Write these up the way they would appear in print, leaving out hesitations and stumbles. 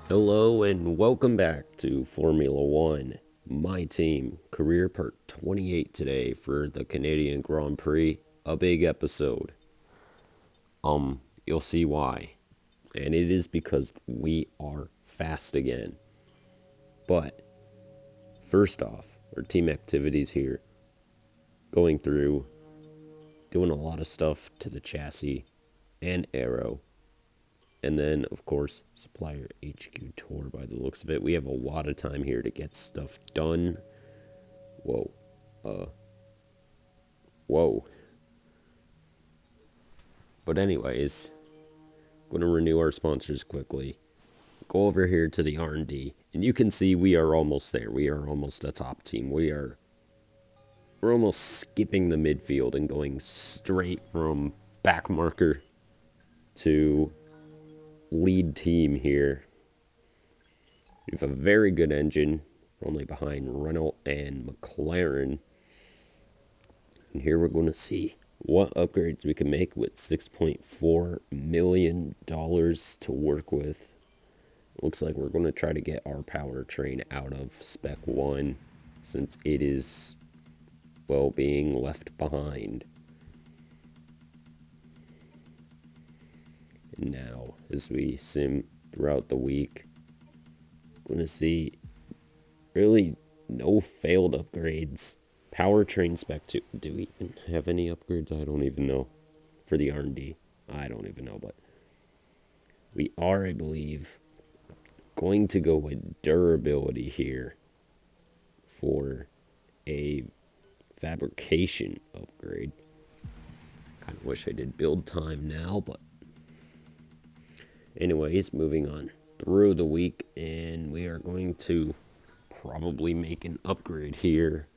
Hello and welcome back to Formula One. My team, career part 28 today for the Canadian Grand Prix. A big episode. You'll see why. And it is because we are fast again. But first off, our team activities here, going through, doing a lot of stuff to the chassis and aero. And then, of course, supplier HQ tour by the looks of it. We have a lot of time here to get stuff done. Whoa. Whoa. But anyways, going to renew our sponsors quickly. Go over here to the R&D, and you can see we are almost there. We are almost a top team. We're almost skipping the midfield and going straight from back marker to lead team here. We have a very good engine. We're only behind Renault and McLaren. And here we're going to see what upgrades we can make with $6.4 million to work with. Looks like we're going to try to get our powertrain out of Spec 1 since it is, well, being left behind. And now, as we sim throughout the week, we're going to see really no failed upgrades. Powertrain Spec 2. Do we even have any upgrades? I don't even know. For the R&D. I don't even know, but we are, I believe, going to go with durability here for a fabrication upgrade. Kind of wish I did build time now, but anyways, moving on through the week, and we are going to probably make an upgrade here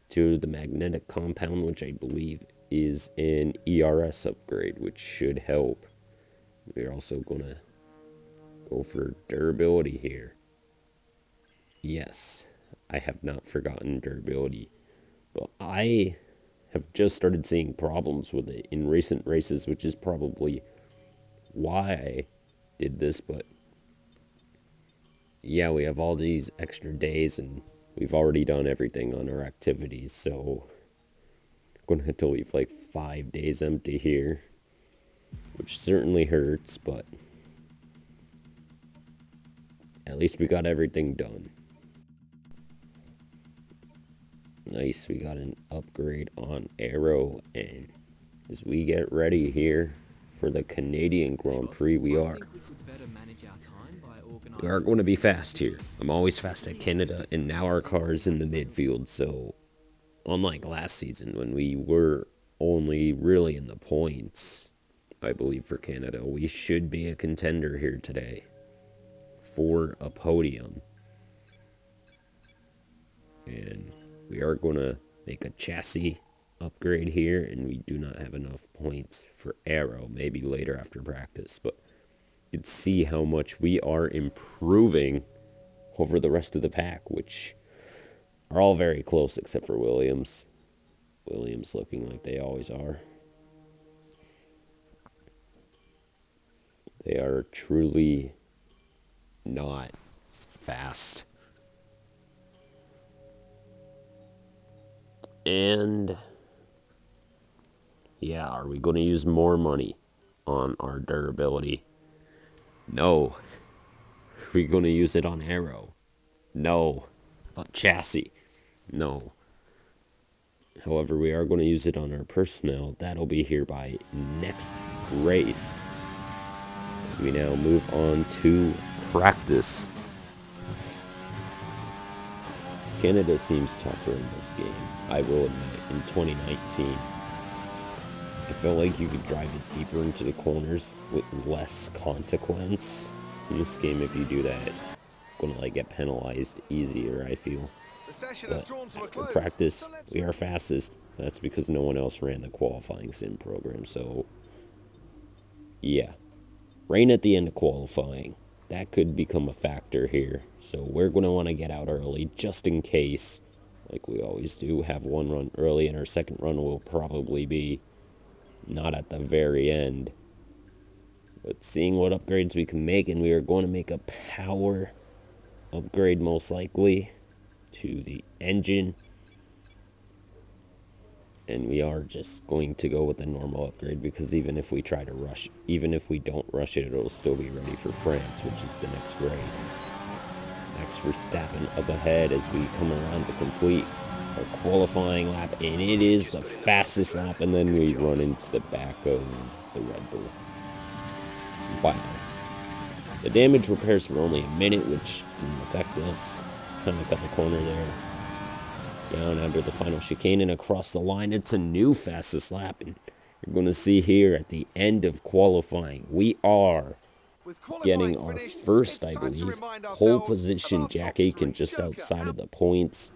to the magnetic compound, which I believe is an ERS upgrade, which should help. We're also going to go for durability here. Yes, I have not forgotten durability, but I have just started seeing problems with it in recent races, which is probably why I did this. But yeah, we have all these extra days and we've already done everything on our activities, so I'm going to have to leave like 5 days empty here, which certainly hurts, but at least we got everything done. Nice, we got an upgrade on aero, and as we get ready here for the Canadian Grand Prix, we are going to be fast here. I'm always fast at Canada, and now our car is in the midfield, so unlike last season when we were only really in the points, I believe, for Canada, we should be a contender here today for a podium. And we are going to make a chassis upgrade here, and we do not have enough points for aero. Maybe later after practice, but you can see how much we are improving over the rest of the pack, which are all very close except for Williams. Williams looking like they always are. They are truly not fast. And yeah, are we going to use more money on our durability? No. Are we going to use it on aero? No. But chassis? No. However, we are going to use it on our personnel. That'll be here by next race. So we now move on to practice. Canada seems tougher in this game, I will admit. In 2019, I felt like you could drive it deeper into the corners with less consequence. In this game, if you do that, you're gonna get penalized easier, I feel. But after practice, we are fastest. That's because no one else ran the qualifying sim program. So yeah, rain at the end of qualifying. That could become a factor here. So we're going to want to get out early just in case, like we always do, have one run early, and our second run will probably be not at the very end. But seeing what upgrades we can make, and we are going to make a power upgrade most likely to the engine. And we are just going to go with a normal upgrade because even if we try to rush, even if we don't rush it, it'll still be ready for France, which is the next race. Max Verstappen up ahead as we come around to complete our qualifying lap, and it is the fastest lap, and then we run into the back of the Red Bull. Wow. The damage repairs were only a minute, which didn't affect us. Kind of cut the corner there. Down under the final chicane and across the line. It's a new fastest lap, and you're going to see here at the end of qualifying, we are getting our first, I believe, pole position. Jack Aitken just outside of the points.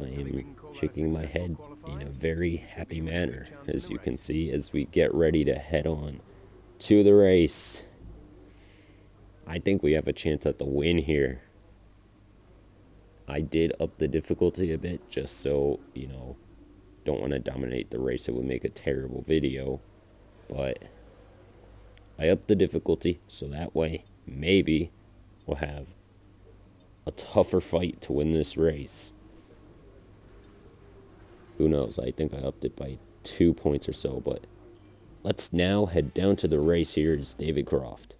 I am shaking my head in a very happy manner, as you can see, as we get ready to head on to the race. I think we have a chance at the win here. I did up the difficulty a bit just so, you know, don't want to dominate the race. It would make a terrible video. But I upped the difficulty so that way maybe we'll have a tougher fight to win this race. Who knows? I think I upped it by 2 points or so. But let's now head down to the race. Here is David Croft.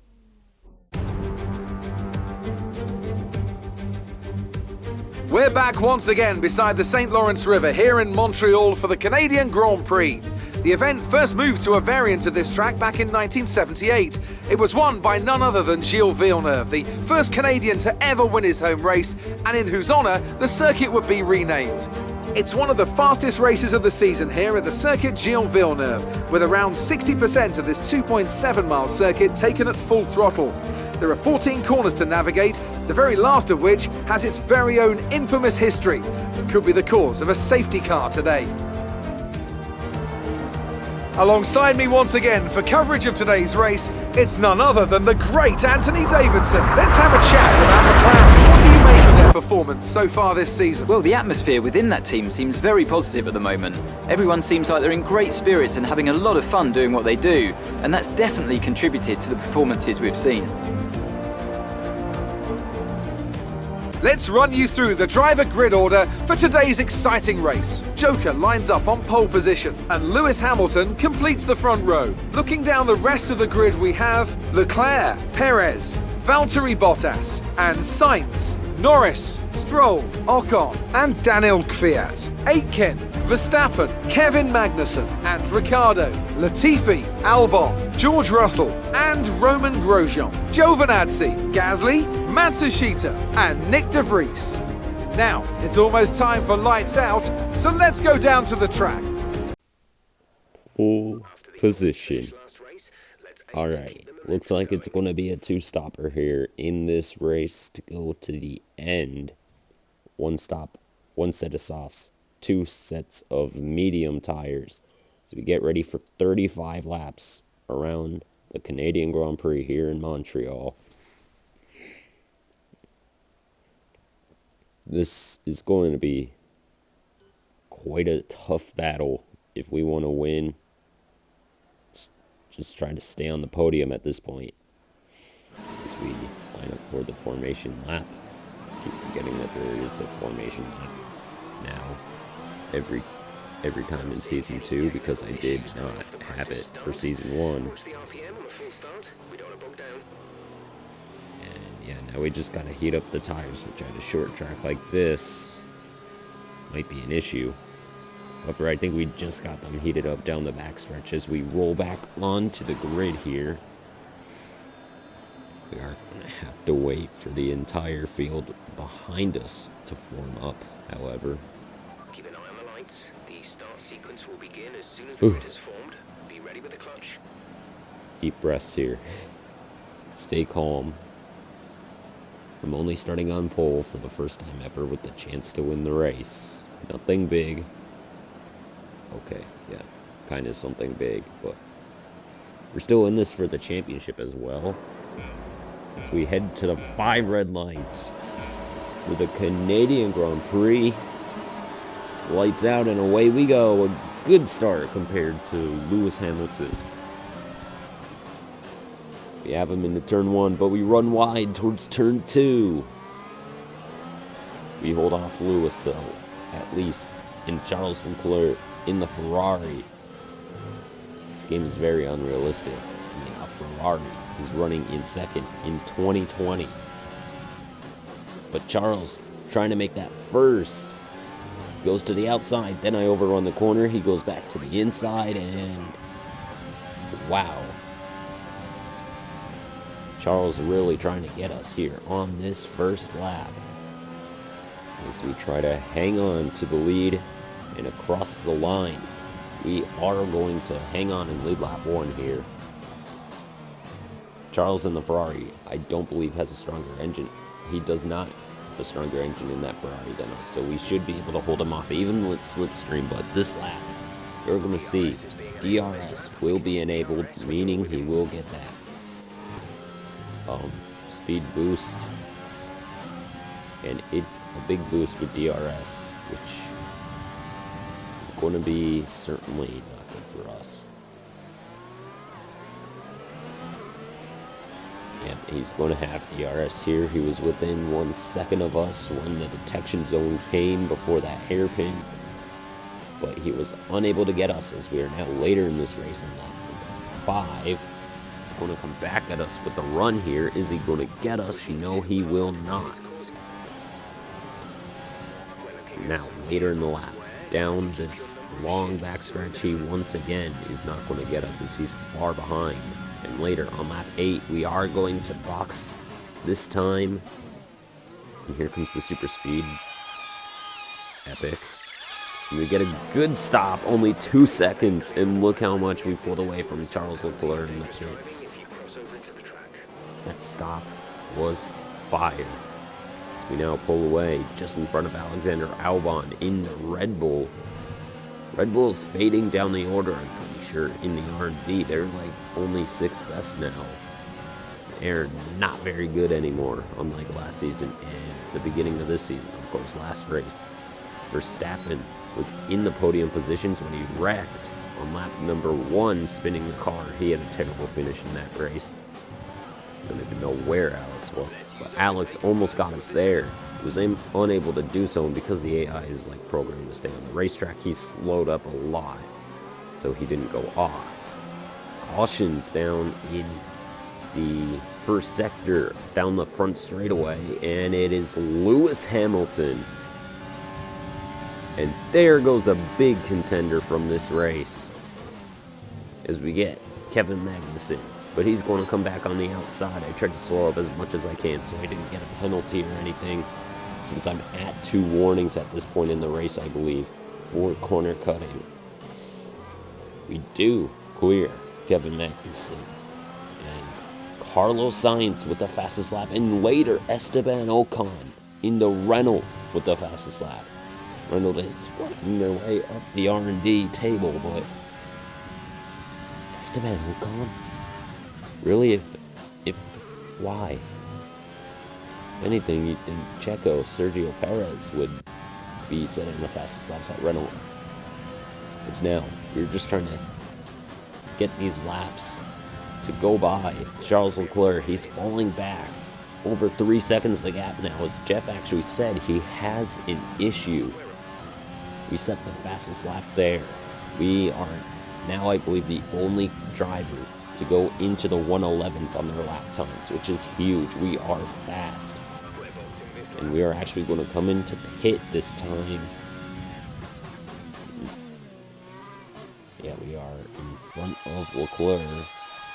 We're back once again beside the St. Lawrence River here in Montreal for the Canadian Grand Prix. The event first moved to a variant of this track back in 1978. It was won by none other than Gilles Villeneuve, the first Canadian to ever win his home race, and in whose honour the circuit would be renamed. It's one of the fastest races of the season here at the Circuit Gilles Villeneuve, with around 60% of this 2.7-mile circuit taken at full throttle. There are 14 corners to navigate, the very last of which has its very own infamous history and could be the cause of a safety car today. Alongside me once again for coverage of today's race, it's none other than the great Anthony Davidson. Let's have a chat about McLaren. What do you make of their performance so far this season? Well, the atmosphere within that team seems very positive at the moment. Everyone seems like they're in great spirits and having a lot of fun doing what they do, and that's definitely contributed to the performances we've seen. Let's run you through the driver grid order for today's exciting race. Joker lines up on pole position and Lewis Hamilton completes the front row. Looking down the rest of the grid, we have Leclerc, Perez, Valtteri Bottas and Sainz, Norris, Stroll, Ocon and Daniel Kvyat, Aitken, Verstappen, Kevin Magnussen and Ricciardo, Latifi, Albon, George Russell and Roman Grosjean, Giovinazzi, Gasly, Matsushita and Nick de Vries. Now, it's almost time for lights out, so let's go down to the track. Pole position. Alright, looks like it's going to be a two-stopper here in this race to go to the end. One stop, one set of softs, two sets of medium tires. So we get ready for 35 laps around the Canadian Grand Prix here in Montreal. This is going to be quite a tough battle if we want to win. Just trying to stay on the podium at this point as we line up for the formation lap. Keep forgetting that there is a formation lap now every time in season 2 because I did not have it for season 1. And yeah, now we just gotta heat up the tires, which at a short track like this might be an issue. However, I think we just got them heated up down the backstretch as we roll back onto the grid here. We are going to have to wait for the entire field behind us to form up, however. Keep an eye on the lights. The start sequence will begin as soon as the grid is formed. Be ready with the clutch. Deep breaths here. Stay calm. I'm only starting on pole for the first time ever with the chance to win the race. Nothing big. Okay, yeah, kind of something big, but we're still in this for the championship as well. As we head to the 5 red lights for the Canadian Grand Prix. It's lights out and away we go. A good start compared to Lewis Hamilton We have him into turn 1, but we run wide towards turn 2. We hold off Lewis, though, at least, and Charles Leclerc in the Ferrari. This game is very unrealistic. I mean, a Ferrari is running in second in 2020. But Charles, trying to make that first, goes to the outside. Then I overrun the corner. He goes back to the inside, and wow. Charles really trying to get us here on this first lap as we try to hang on to the lead and across the line. We are going to hang on and lead lap 1 here. Charles in the Ferrari, I don't believe has a stronger engine. He does not have a stronger engine in that Ferrari than us, so we should be able to hold him off even with slipstream. But this lap, you're going to see DRS will be enabled, meaning he will get that speed boost, and it's a big boost with DRS, which is going to be certainly not good for us. Yep, he's going to have DRS here. He was within 1 second of us when the detection zone came before that hairpin, but he was unable to get us as we are now later in this race in lap number 5. Going to come back at us with the run here. Is he going to get us? No, he will not. Now, later in the lap, down this long backstretch, he once again is not going to get us as he's far behind. And later on lap 8, we are going to box this time. And here comes the super speed. Epic. And we get a good stop, only 2 seconds, and look how much we pulled away from Charles Leclerc in the pits. That stop was fire. As we now pull away just in front of Alexander Albon in the Red Bull. Red Bull's fading down the order, I'm pretty sure, in the R&D. They're like only 6th best now. They're not very good anymore, unlike last season and the beginning of this season. Of course, last race, Verstappen was in the podium positions when he wrecked on lap number 1, spinning the car. He had a terrible finish in that race. I don't even know where Alex was, but Alex almost got us there. He was unable to do so, and because the AI is like programmed to stay on the racetrack, he slowed up a lot, so he didn't go off. Cautions down in the first sector, down the front straightaway, and it is Lewis Hamilton. And there goes a big contender from this race as we get Kevin Magnussen. But he's going to come back on the outside. I tried to slow up as much as I can so I didn't get a penalty or anything, since I'm at 2 warnings at this point in the race, I believe, for corner cutting. We do clear Kevin Magnussen. And Carlos Sainz with the fastest lap. And later, Esteban Ocon in the Renault with the fastest lap. Renault is working their way up the R&D table, but Esteban Ocon? Really? If why? If anything, you'd think Checo, Sergio Perez would be setting the fastest laps at Renault. Because now, you're just trying to get these laps to go by. Charles Leclerc, he's falling back. Over 3 seconds the gap now. As Jeff actually said, he has an issue. We set the fastest lap there. We are now, I believe, the only driver to go into the 111s on their lap times, which is huge. We are fast. And we are actually going to come into pit this time. Yeah, we are in front of Leclerc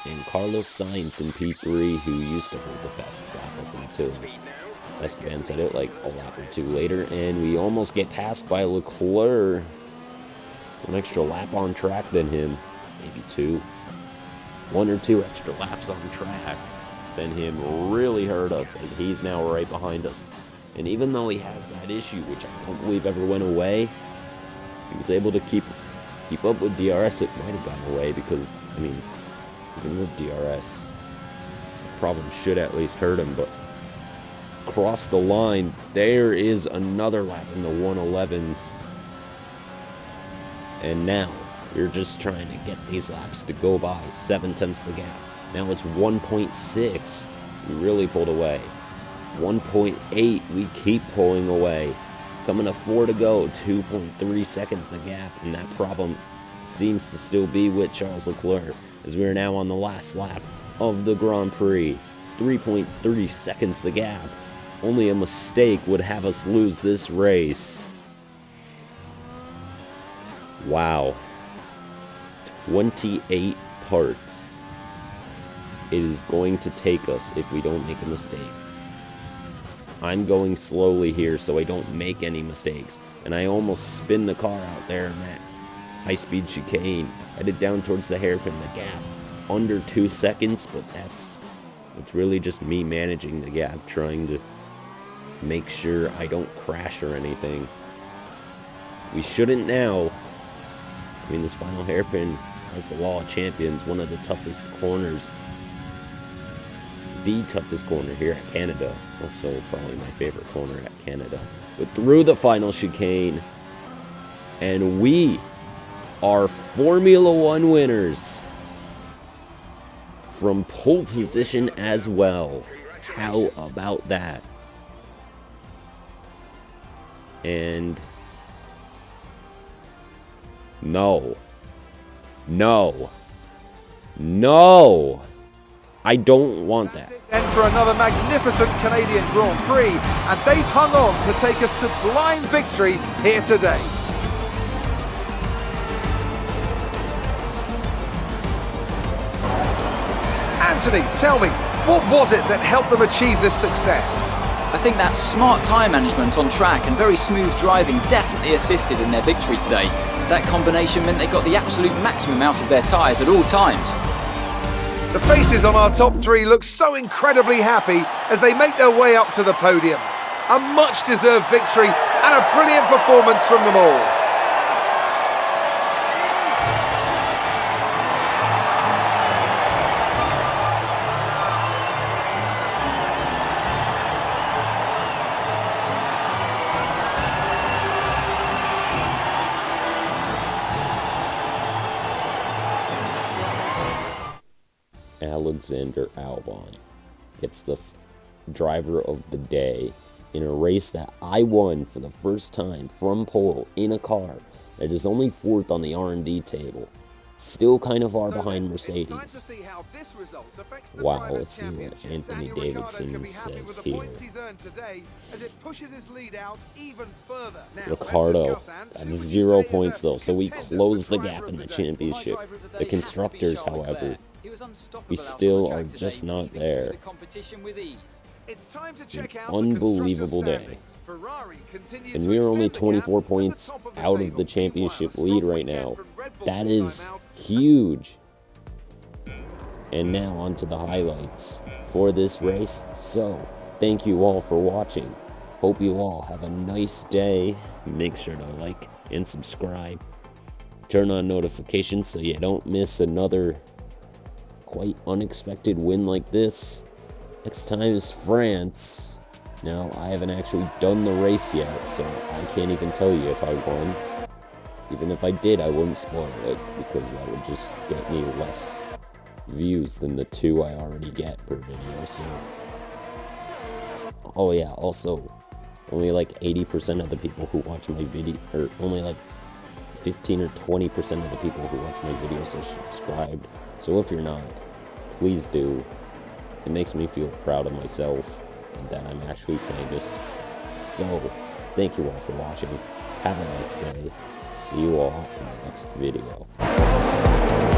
and Carlos Sainz in P3, who used to hold the fastest lap up until Esteban said it like a lap or 2 later, and we almost get passed by Leclerc. An extra lap on track than him, maybe 2. 1 or 2 extra laps on track than him really hurt us, as he's now right behind us. And even though he has that issue, which I don't believe ever went away, he was able to keep up with DRS. It might have gone away because, I mean, even with DRS, the problem should at least hurt him, but across the line, there is another lap in the 111s. And now, we're just trying to get these laps to go by. 7 tenths the gap. Now it's 1.6. We really pulled away. 1.8. We keep pulling away. Coming to 4 to go. 2.3 seconds the gap. And that problem seems to still be with Charles Leclerc, as we are now on the last lap of the Grand Prix. 3.3 seconds the gap. Only a mistake would have us lose this race. Wow. 28 parts it is going to take us if we don't make a mistake. I'm going slowly here so I don't make any mistakes. And I almost spin the car out there in that high-speed chicane. Headed down towards the hairpin, the gap under 2 seconds, but it's really just me managing the gap, trying to make sure I don't crash or anything. We shouldn't now. I mean, this final hairpin has the Wall of Champions, one of the toughest corners. The toughest corner here at Canada. Also, probably my favorite corner at Canada. But through the final chicane. And we are Formula One winners. From pole position as well. How about that? And no, I don't want that. And for another magnificent Canadian Grand Prix, and they've hung on to take a sublime victory here today. Anthony, tell me, what was it that helped them achieve this success? I think that smart tyre management on track and very smooth driving definitely assisted in their victory today. That combination meant they got the absolute maximum out of their tyres at all times. The faces on our top three look so incredibly happy as they make their way up to the podium. A much-deserved victory and a brilliant performance from them all. Alexander Albon gets the driver of the day in a race that I won for the first time from pole in a car that is only 4th on the R&D table. Still kind of far behind Mercedes. Wow, let's see what Anthony Davidson says here. Ricardo, that's 0 points though, so we close the gap in the championship. The constructors, however, we still are just not there. An unbelievable day. And we are only 24 points out of the championship lead right now. That is huge. And now on to the highlights for this race. So, thank you all for watching. Hope you all have a nice day. Make sure to like and subscribe. Turn on notifications so you don't miss another quite unexpected win like this. Next time is France. Now, I haven't actually done the race yet, so I can't even tell you if I won. Even if I did, I wouldn't spoil it, because that would just get me less views than the 2 I already get per video, so... Oh yeah, also, only like 80% of the people who watch my video, or only like 15 or 20% of the people who watch my videos are subscribed. So if you're not, please do. It makes me feel proud of myself and that I'm actually famous. So, thank you all for watching. Have a nice day. See you all in the next video.